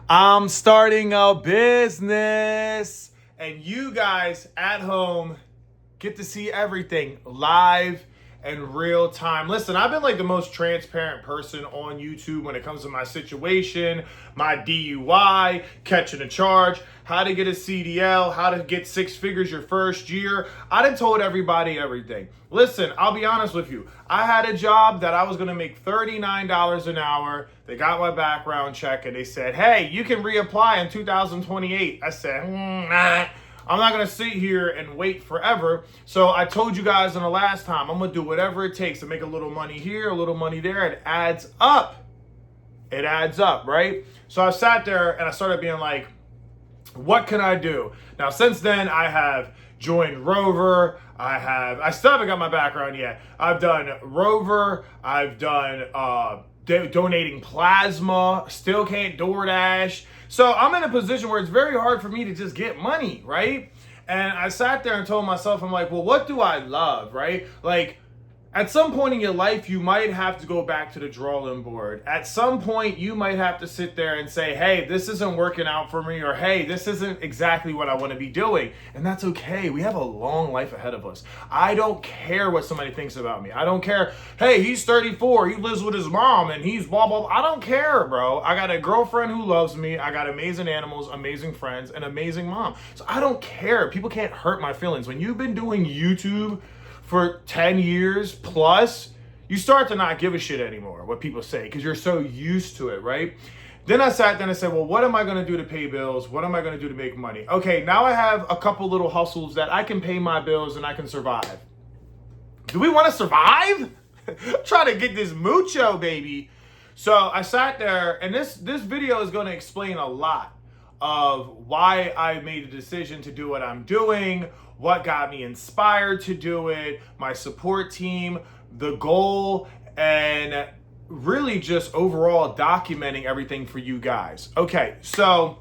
I'm starting a business, and you guys at home get to see everything live and real time. Listen, I've been like the most transparent person on YouTube when it comes to my situation, my DUI, catching a charge, how to get a CDL, how to get 6 figures your first year. I done told everybody everything. Listen, I'll be honest with you. I had a job that I was going to make $39 an hour. They got my background check and they said, hey, you can reapply in 2028. I said, nah. I'm not going to sit here and wait forever. So I told you guys in the last time, I'm going to do whatever it takes to make a little money here, a little money there. It adds up. It adds up, right? So I sat there and I started being like, what can I do? Now, since then, I have joined Rover. I still haven't got my background yet. I've done Rover. I've done donating plasma. Still can't DoorDash. So I'm in a position where it's very hard for me to just get money, right? And I sat there and told myself, I'm like, well, what do I love, right? Like, at some point in your life, you might have to go back to the drawing board. At some point, you might have to sit there and say, hey, this isn't working out for me, or hey, this isn't exactly what I want to be doing. And that's okay. We have a long life ahead of us. I don't care what somebody thinks about me. I don't care. Hey, he's 34. He lives with his mom and he's blah, blah, blah. I don't care, bro. I got a girlfriend who loves me. I got amazing animals, amazing friends, and amazing mom. So I don't care. People can't hurt my feelings. When you've been doing YouTube for 10 years plus, you start to not give a shit anymore what people say because you're so used to it, right? Then I sat down and said, well, what am I going to do to pay bills? What am I going to do to make money? Okay, now I have a couple little hustles that I can pay my bills and I can survive. Do we want to survive? Try to get this mucho, baby. So I sat there, and this video is going to explain a lot of why I made a decision to do what I'm doing, what got me inspired to do it, my support team, the goal, and really just overall documenting everything for you guys. Okay, so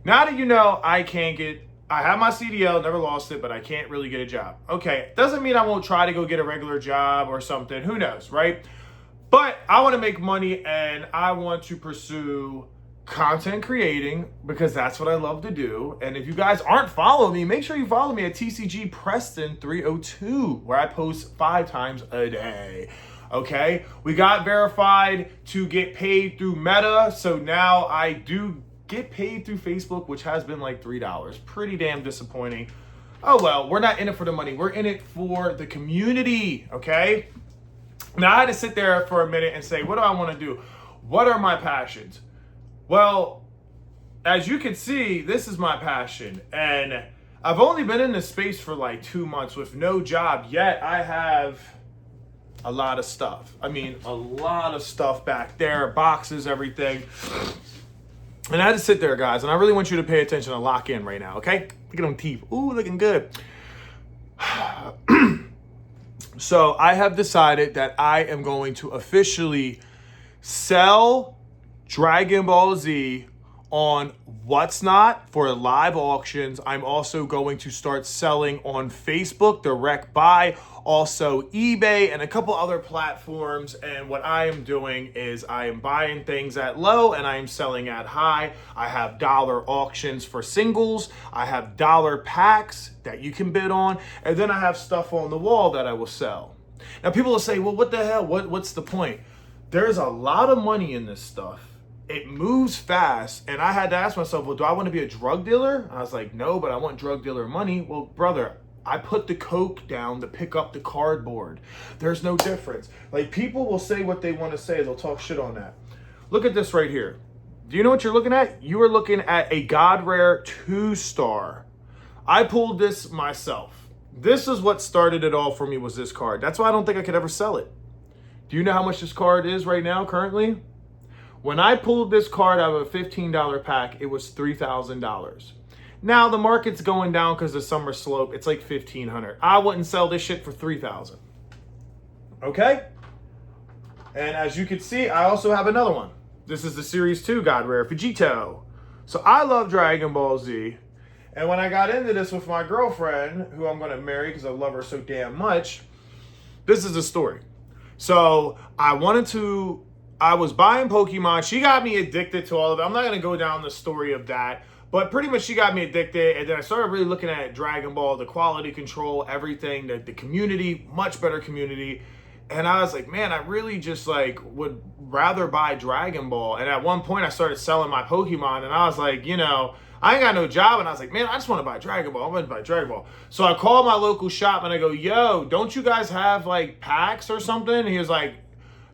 now that you know I have my CDL, never lost it, but I can't really get a job. Okay, doesn't mean I won't try to go get a regular job or something, who knows, right? But I want to make money and I want to pursue content creating because that's what I love to do. And if you guys aren't following me, make sure you follow me at TCG Preston 302, where I post 5 times a day. Okay, we got verified to get paid through Meta, so now I do get paid through Facebook, which has been like $3. Pretty damn disappointing. Oh well, we're not in it for the money, we're in it for the community. Okay, now I had to sit there for a minute and say, what do I want to do? What are my passions? Well, as you can see, this is my passion, and I've only been in this space for like 2 months with no job, yet I have a lot of stuff. I mean, a lot of stuff back there, boxes, everything. And I had to sit there, guys, and I really want you to pay attention and lock in right now, okay? Look at them teeth. Ooh, looking good. So I have decided that I am going to officially sell Dragon Ball Z on What's Not for live auctions. I'm also going to start selling on Facebook, direct buy, also eBay, and a couple other platforms. And what I am doing is I am buying things at low and I am selling at high. I have dollar auctions for singles. I have dollar packs that you can bid on. And then I have stuff on the wall that I will sell. Now people will say, well, what the hell? What's the point? There's a lot of money in this stuff. It moves fast, and I had to ask myself, well, do I want to be a drug dealer? I was like, no, but I want drug dealer money. Well, brother, I put the coke down to pick up the cardboard. There's no difference. Like, people will say what they want to say. They'll talk shit on that. Look at this right here. Do you know what you're looking at? You are looking at a God Rare 2-star. I pulled this myself. This is what started it all for me, was this card. That's why I don't think I could ever sell it. Do you know how much this card is right now currently? When I pulled this card out of a $15 pack, it was $3,000. Now the market's going down because of summer slope. It's like $1,500. I wouldn't sell this shit for $3,000. Okay? And as you can see, I also have another one. This is the Series 2 God Rare Vegito. So I love Dragon Ball Z. And when I got into this with my girlfriend, who I'm going to marry because I love her so damn much, this is the story. So I wanted to I was buying Pokemon. She got me addicted to all of it. I'm not going to go down the story of that. But pretty much she got me addicted. And then I started really looking at Dragon Ball, the quality control, everything, the community, much better community. And I was like, man, I really just like would rather buy Dragon Ball. And at one point I started selling my Pokemon and I was like, you know, I ain't got no job. And I was like, man, I just want to buy Dragon Ball. I want to buy Dragon Ball. So I called my local shop and I go, yo, don't you guys have like packs or something? And he was like,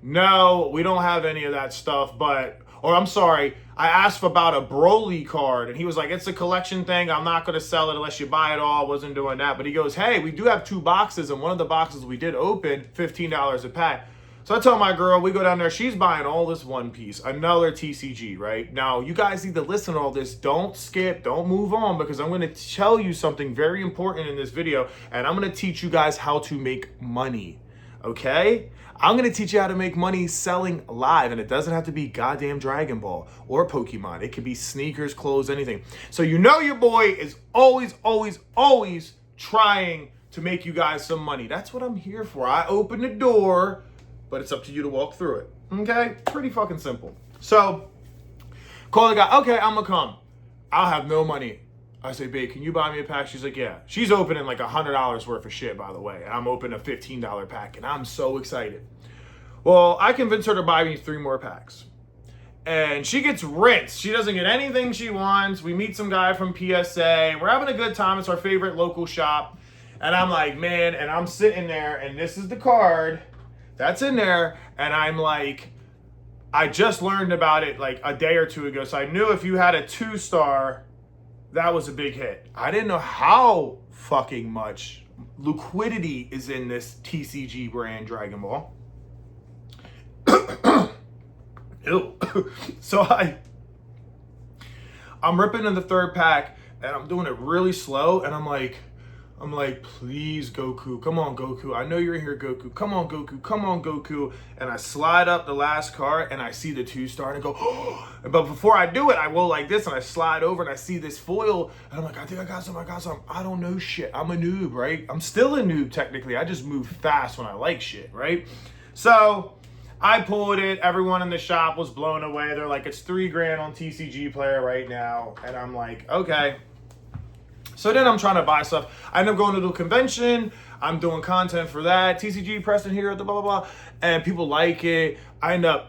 no, we don't have any of that stuff, but, or I'm sorry, I asked about a Broly card and he was like, it's a collection thing. I'm not going to sell it unless you buy it all. I wasn't doing that. But he goes, hey, we do have 2 boxes and one of the boxes we did open, $15 a pack. So I tell my girl, we go down there, she's buying all this One Piece, another TCG, right? Now, you guys need to listen to all this. Don't skip, don't move on, because I'm going to tell you something very important in this video, and I'm going to teach you guys how to make money, okay? I'm going to teach you how to make money selling live, and it doesn't have to be goddamn Dragon Ball or Pokemon. It could be sneakers, clothes, anything. So you know your boy is always, always, always trying to make you guys some money. That's what I'm here for. I open the door, but it's up to you to walk through it, okay? Pretty fucking simple. So call the guy, okay, I'm going to come. I'll have no money. I say, babe, can you buy me a pack? She's like, yeah. She's opening like $100 worth of shit, by the way. And I'm opening a $15 pack, and I'm so excited. Well, I convinced her to buy me 3 more packs. And she gets rinsed. She doesn't get anything she wants. We meet some guy from PSA. We're having a good time. It's our favorite local shop. And I'm like, man, and I'm sitting there, and this is the card that's in there. And I'm like, I just learned about it like a day or 2 ago. So I knew if you had a 2-star, that was a big hit. I didn't know how fucking much liquidity is in this TCG brand Dragon Ball. Ew. So I'm ripping in the 3rd pack and I'm doing it really slow and I'm like, please, Goku, come on, Goku. I know you're in here, Goku. Come on, Goku. Come on, Goku. And I slide up the last card and I see the 2-star and I go, oh. But before I do it, I go like this and I slide over and I see this foil. And I'm like, I think I got some. I don't know shit. I'm a noob, right? I'm still a noob, technically. I just move fast when I like shit, right? So I pulled it. Everyone in the shop was blown away. They're like, it's $3,000 on TCG Player right now. And I'm like, okay. So then I'm trying to buy stuff. I end up going to the convention. I'm doing content for that. TCG Preston here at the blah, blah, blah. And people like it. I end up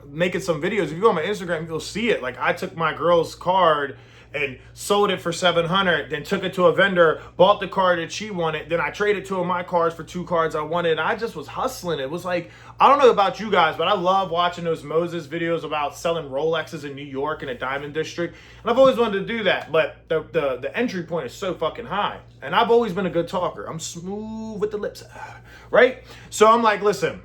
making some videos. If you go on my Instagram, you'll see it. Like I took my girl's card and sold it for $700, then took it to a vendor, bought the card that she wanted, then I traded 2 of my cards for 2 cards I wanted. I just was hustling. It was like, I don't know about you guys, but I love watching those Moses videos about selling Rolexes in New York in a diamond district. And I've always wanted to do that, but the entry point is so fucking high. And I've always been a good talker. I'm smooth with the lips, right? So I'm like, listen,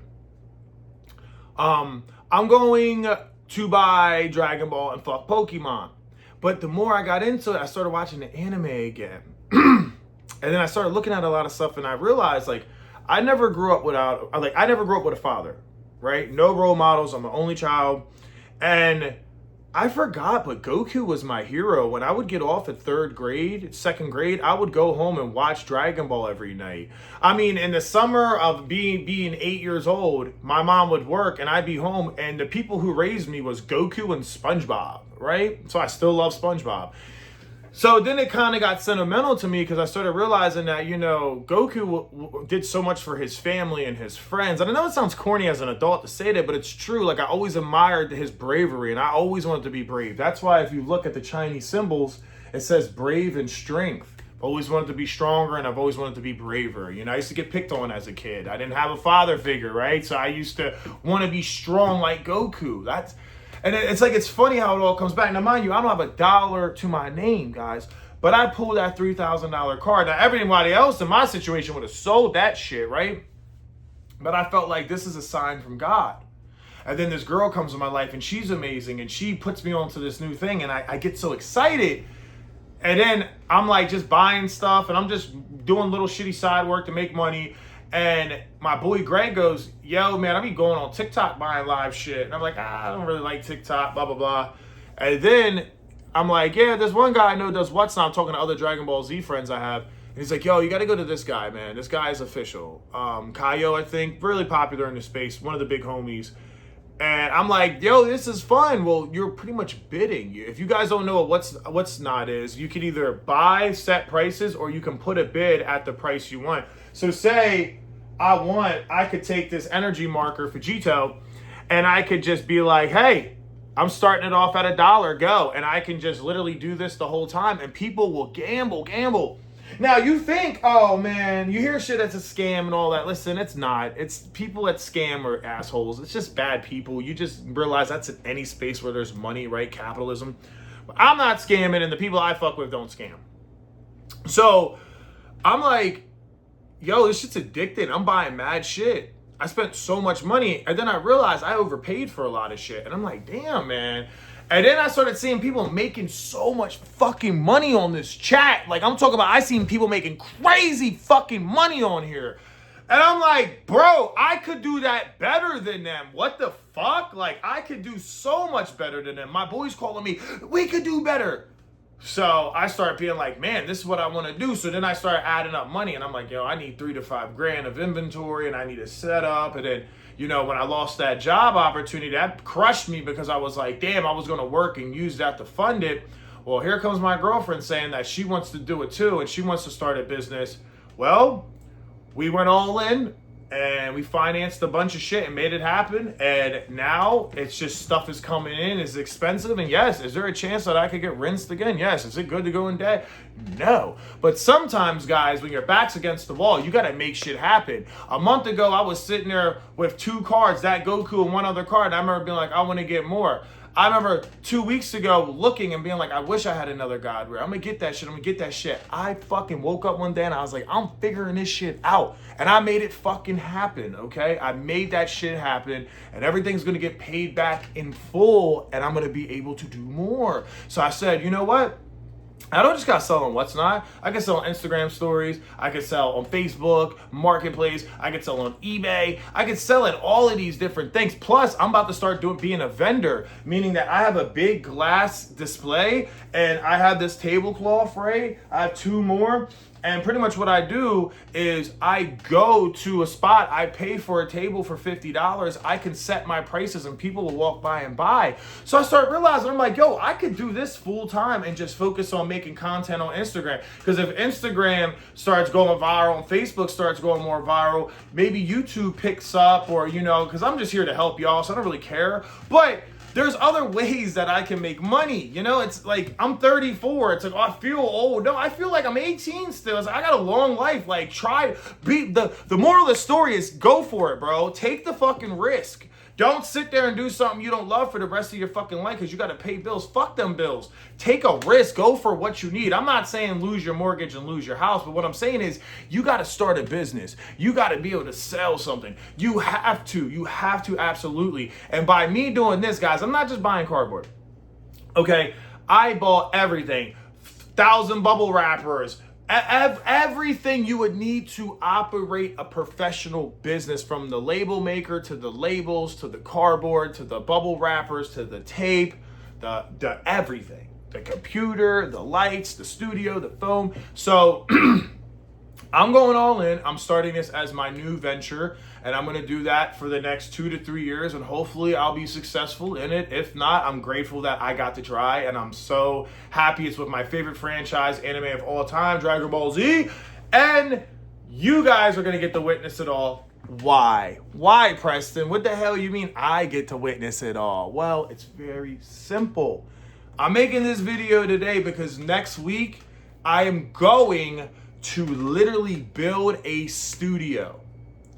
I'm going to buy Dragon Ball and fuck Pokemon. But the more I got into it, I started watching the anime again. And then I started looking at a lot of stuff and I realized like, I never grew up with a father, right? No role models. I'm the only child. And I forgot, but Goku was my hero. When I would get off at 3rd grade, 2nd grade, I would go home and watch Dragon Ball every night. I mean, in the summer of being 8 years old, my mom would work and I'd be home and the people who raised me was Goku and SpongeBob, right? So I still love SpongeBob. So then it kind of got sentimental to me because I started realizing that, you know, Goku did so much for his family and his friends. And I know it sounds corny as an adult to say that, but it's true. Like, I always admired his bravery and I always wanted to be brave. That's why if you look at the Chinese symbols, it says brave and strength. I've always wanted to be stronger and I've always wanted to be braver. You know, I used to get picked on as a kid. I didn't have a father figure, right? So I used to want to be strong like Goku. And it's like, it's funny how it all comes back. Now, mind you, I don't have $1 to my name, guys, but I pulled that $3,000 card. Now, everybody else in my situation would have sold that shit, right? But I felt like this is a sign from God. And then this girl comes in my life and she's amazing and she puts me onto this new thing and I get so excited. And then I'm like just buying stuff and I'm just doing little shitty side work to make money. And my boy Greg goes, yo, man, I be going on TikTok buying live shit. And I'm like, I don't really like TikTok, blah, blah, blah. And then I'm like, yeah, there's one guy I know does what's now. I'm talking to other Dragon Ball Z friends I have. And he's like, yo, you got to go to this guy, man. This guy is official. Kaio, I think, really popular in the space. One of the big homies. And I'm like, yo, this is fun. Well, you're pretty much bidding. If you guys don't know what what's not is, you can either buy set prices or you can put a bid at the price you want. So say I could take this energy marker Fujito and I could just be like, hey, I'm starting it off at $1, go. And I can just literally do this the whole time and people will gamble. Now you think, oh man, you hear shit that's a scam and all that. Listen, it's not. It's people that scam are assholes. It's just bad people. You just realize that's in any space where there's money, right? Capitalism. But I'm not scamming and the people I fuck with don't scam. So I'm like, yo, this shit's addicting. I'm buying mad shit. I spent so much money and then I realized I overpaid for a lot of shit. And I'm like, damn, man. And then I started seeing people making so much fucking money on this chat. Like I'm talking about, I seen people making crazy fucking money on here. And I'm like, bro, I could do that better than them. What the fuck? Like I could do so much better than them. My boy's calling me, we could do better. So I started being like, man, this is what I want to do. So then I started adding up money and I'm like, yo, I need $3 to $5 grand of inventory and I need a setup. And then, you know, when I lost that job opportunity, that crushed me because I was like, damn, I was going to work and use that to fund it. Well, here comes my girlfriend saying that she wants to do it too and she wants to start a business. Well, we went all in and we financed a bunch of shit and made it happen. And now it's just stuff is coming in, it's expensive. And yes, is there a chance that I could get rinsed again? Yes. Is it good to go in debt? No. But sometimes, guys, when your back's against the wall, you got to make shit happen. A month ago, I was sitting there with 2 cards, that Goku and one other card. And I remember being like, I want to get more. I remember 2 weeks ago looking and being like, I wish I had another God rare. I'm going to get that shit. I fucking woke up one day and I was like, I'm figuring this shit out. And I made it fucking happen, okay? I made that shit happen and everything's going to get paid back in full and I'm going to be able to do more. So I said, you know what? I don't just got to sell on what's not. I can sell on Instagram stories. I can sell on Facebook, Marketplace. I can sell on eBay. I can sell at all of these different things. Plus, I'm about to start being a vendor, meaning that I have a big glass display and I have this tablecloth, right? I have 2 more. And pretty much what I do is I go to a spot, I pay for a table for $50, I can set my prices and people will walk by and buy. So I start realizing, I'm like, yo, I could do this full time and just focus on making content on Instagram. Because if Instagram starts going viral and Facebook starts going more viral, maybe YouTube picks up or, you know, because I'm just here to help y'all, so I don't really care. But there's other ways that I can make money. You know, it's like I'm 34. It's like, oh, I feel old. No, I feel like I'm 18 still. It's like, I got a long life. Like, the moral of the story is go for it, bro. Take the fucking risk. Don't sit there and do something you don't love for the rest of your fucking life because you got to pay bills. Fuck them bills. Take a risk. Go for what you need. I'm not saying lose your mortgage and lose your house, but what I'm saying is you got to start a business. You got to be able to sell something. You have to. You have to, absolutely. And by me doing this, guys, I'm not just buying cardboard. Okay? I bought everything. 1,000 bubble wrappers. Everything you would need to operate a professional business, from the label maker to the labels to the cardboard to the bubble wrappers to the tape, the everything, the computer, the lights, the studio, the phone. So I'm going all in. I'm starting this as my new venture, and I'm going to do that for the next 2 to 3 years, and hopefully I'll be successful in it. If not, I'm grateful that I got to try, and I'm so happy. It's with my favorite franchise anime of all time, Dragon Ball Z, and you guys are going to get to witness it all. Why? Why, Preston? What the hell you mean I get to witness it all? Well, it's very simple. I'm making this video today because next week I am going to literally build a studio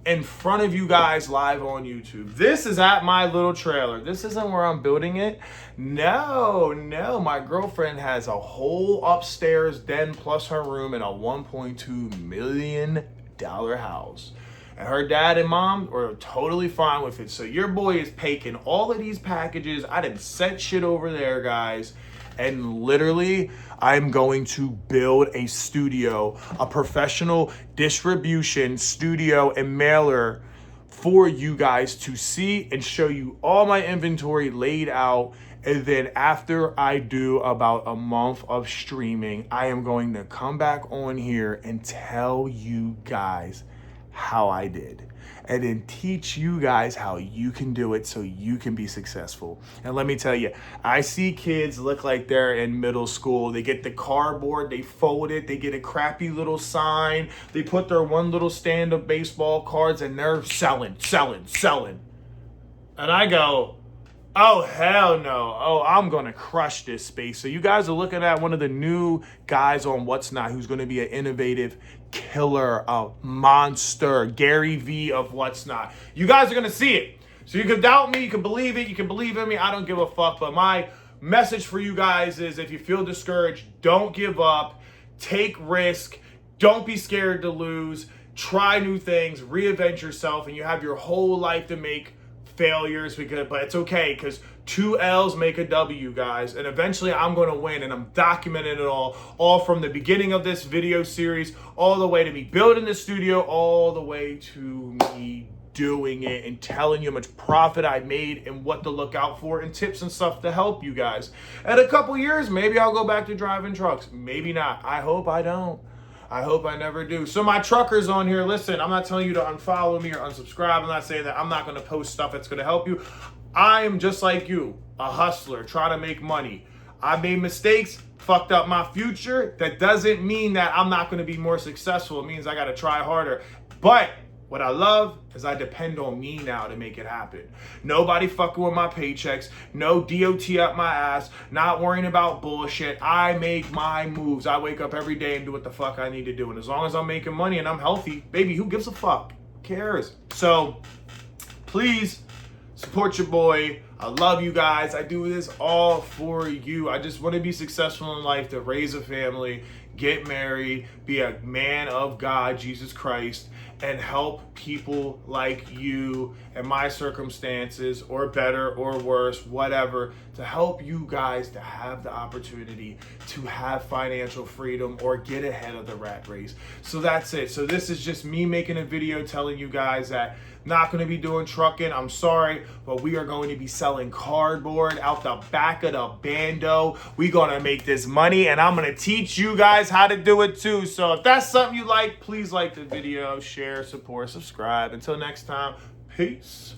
in front of you guys live on YouTube. This is at my little trailer. This isn't where I'm building it. No, my girlfriend has a whole upstairs den plus her room in a $1.2 million house. And her dad and mom are totally fine with it. So your boy is taking all of these packages. I done sent shit over there, guys. And literally, I'm going to build a studio, a professional distribution studio and mailer for you guys to see and show you all my inventory laid out. And then after I do about a month of streaming, I am going to come back on here and tell you guys how I did, and then teach you guys how you can do it so you can be successful. And let me tell you, I see kids look like they're in middle school. They get the cardboard, they fold it, they get a crappy little sign, they put their one little stand of baseball cards, and they're selling. And I go, oh, hell no. Oh, I'm going to crush this space. So you guys are looking at one of the new guys on What's Not, who's going to be an innovative killer, a monster, Gary V of What's Not. You guys are going to see it. So you can doubt me, you can believe it, you can believe in me. I don't give a fuck. But my message for you guys is, if you feel discouraged, don't give up. Take risk. Don't be scared to lose. Try new things. Reinvent yourself. And you have your whole life to make failures, but it's okay, because 2 L's make a W, guys, and eventually I'm going to win, and I'm documenting it all from the beginning of this video series, all the way to me building the studio, all the way to me doing it and telling you how much profit I made and what to look out for and tips and stuff to help you guys. In a couple years, maybe I'll go back to driving trucks, maybe not. I hope I don't. I hope I never do. So my truckers on here, listen, I'm not telling you to unfollow me or unsubscribe. I'm not saying that I'm not going to post stuff that's going to help you. I am just like you, a hustler, trying to make money. I made mistakes, fucked up my future. That doesn't mean that I'm not going to be more successful. It means I got to try harder. But what I love is I depend on me now to make it happen. Nobody fucking with my paychecks. No DOT up my ass. Not worrying about bullshit. I make my moves. I wake up every day and do what the fuck I need to do. And as long as I'm making money and I'm healthy, baby, who gives a fuck? Who cares? So please support your boy. I love you guys. I do this all for you. I just want to be successful in life, to raise a family, get married, be a man of God, Jesus Christ, and help people like you and my circumstances, or better or worse, whatever, to help you guys to have the opportunity to have financial freedom or get ahead of the rat race. So that's it. So this is just me making a video telling you guys that not going to be doing trucking. I'm sorry, but we are going to be selling cardboard out the back of the bando. We're going to make this money, and I'm going to teach you guys how to do it too. So if that's something you like, please like the video, share, support, subscribe. Until next time, peace.